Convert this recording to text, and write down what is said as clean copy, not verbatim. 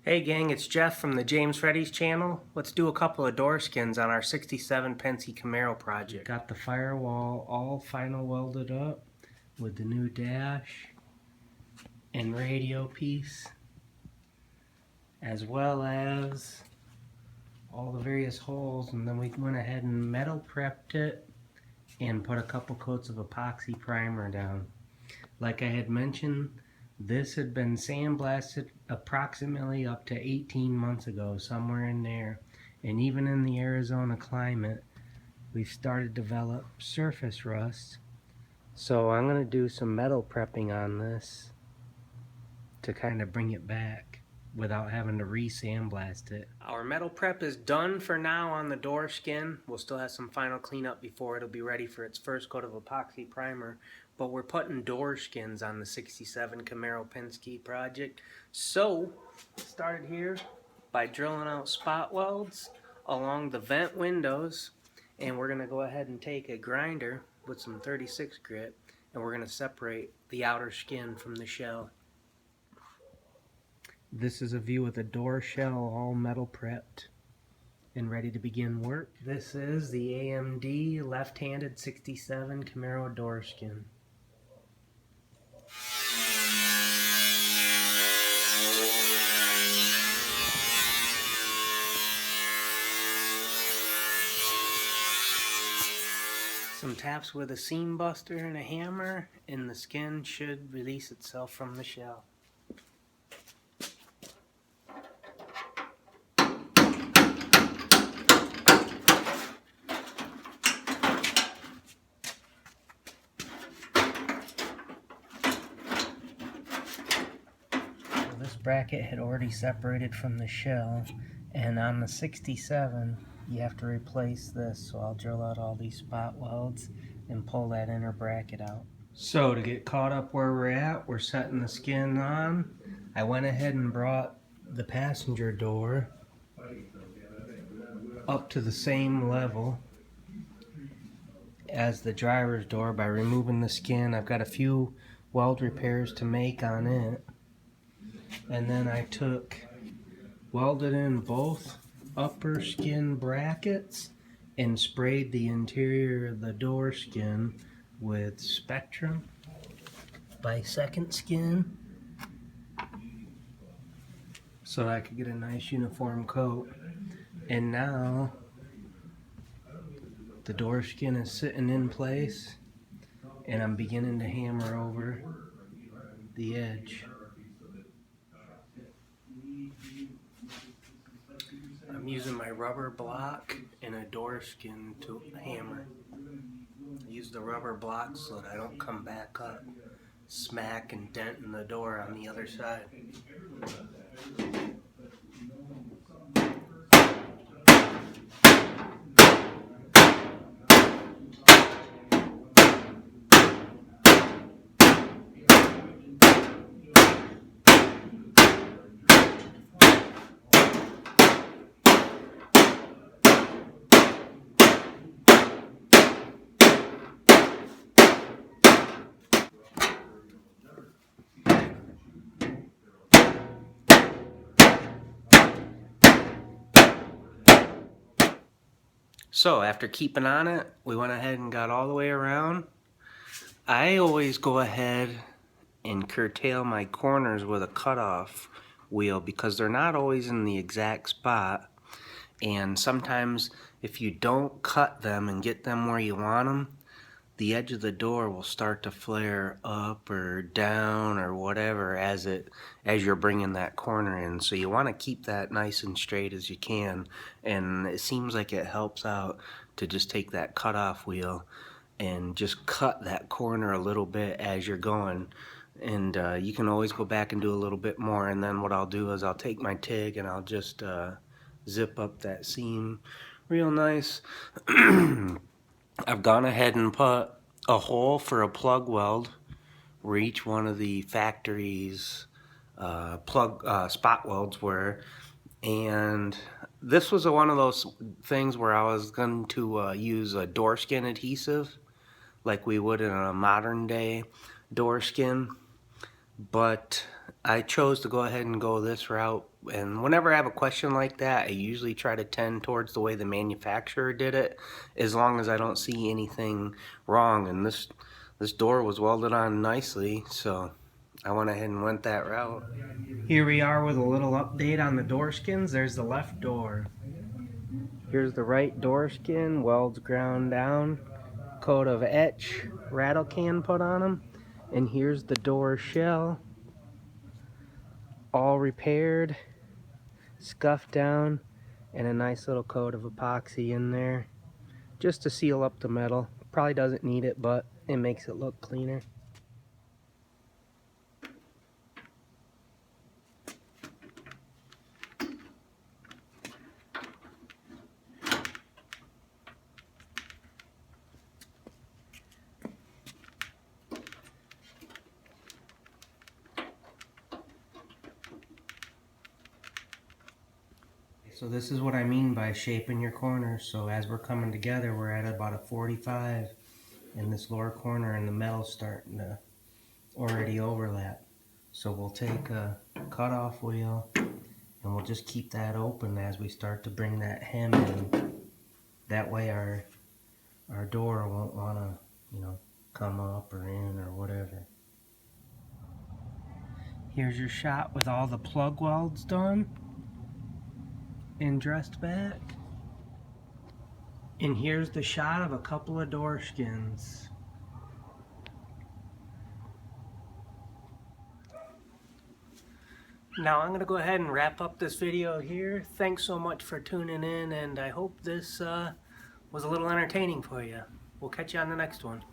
Hey gang, it's Jeff from the James Freddy's channel. Let's do a couple of door skins on our 67 Penske Camaro project. Got the firewall all final welded up with the new dash and radio piece, as well as all the various holes, and then we went ahead and metal prepped it and put a couple coats of epoxy primer down. Like I had mentioned, this had been sandblasted approximately up to 18 months ago, somewhere in there. And even in the Arizona climate, we've started to develop surface rust. So I'm going to do some metal prepping on this to kind of bring it back without having to re-sandblast it. Our metal prep is done for now on the door skin. We'll still have some final cleanup before it'll be ready for its first coat of epoxy primer. But we're putting door skins on the 67 Camaro Penske project. So, started here by drilling out spot welds along the vent windows. And we're going to go ahead and take a grinder with some 36 grit. And we're going to separate the outer skin from the shell. This is a view of the door shell, all metal prepped and ready to begin work. This is the AMD left-handed 67 Camaro door skin. Some taps with a seam buster and a hammer, and the skin should release itself from the shell. This bracket had already separated from the shell, and on the 67 you have to replace this, so I'll drill out all these spot welds and pull that inner bracket out. So to get caught up where we're at, we're setting the skin on. I went ahead and brought the passenger door up to the same level as the driver's door by removing the skin. I've got a few weld repairs to make on it. And then I welded in both upper skin brackets and sprayed the interior of the door skin with Spectrum by Second Skin so I could get a nice uniform coat. And now the door skin is sitting in place and I'm beginning to hammer over the edge. I'm using my rubber block and a door skin to hammer. I use the rubber block so that I don't come back up, smack and dent in the door on the other side. So after keeping on it, we went ahead and got all the way around. I always go ahead and curtail my corners with a cutoff wheel because they're not always in the exact spot. And sometimes if you don't cut them and get them where you want them, the edge of the door will start to flare up or down or whatever as you're bringing that corner in. So you want to keep that nice and straight as you can, and it seems like it helps out to just take that cutoff wheel and just cut that corner a little bit as you're going. And you can always go back and do a little bit more, and then what I'll do is I'll take my TIG and I'll just zip up that seam real nice. I've gone ahead and put a hole for a plug weld where each one of the factory's spot welds were, and this was one of those things where I was going to use a door skin adhesive like we would in a modern day door skin, but I chose to go ahead and go this route, and whenever I have a question like that, I usually try to tend towards the way the manufacturer did it, as long as I don't see anything wrong. And this door was welded on nicely, so I went ahead and went that route. Here we are with a little update on the door skins. There's the left door. Here's the right door skin, welds ground down, coat of etch rattle can put on them, and here's the door shell. All repaired, scuffed down, and a nice little coat of epoxy in there just to seal up the metal. Probably doesn't need it, but it makes it look cleaner. So this is what I mean by shaping your corners. So as we're coming together, we're at about a 45 in this lower corner, and the metal's starting to already overlap. So we'll take a cutoff wheel and we'll just keep that open as we start to bring that hem in. That way our door won't want to, you know, come up or in or whatever. Here's your shot with all the plug welds done and dressed back. And here's the shot of a couple of door skins. Now I'm going to go ahead and wrap up this video here. Thanks so much for tuning in, and I hope this was a little entertaining for you. We'll catch you on the next one.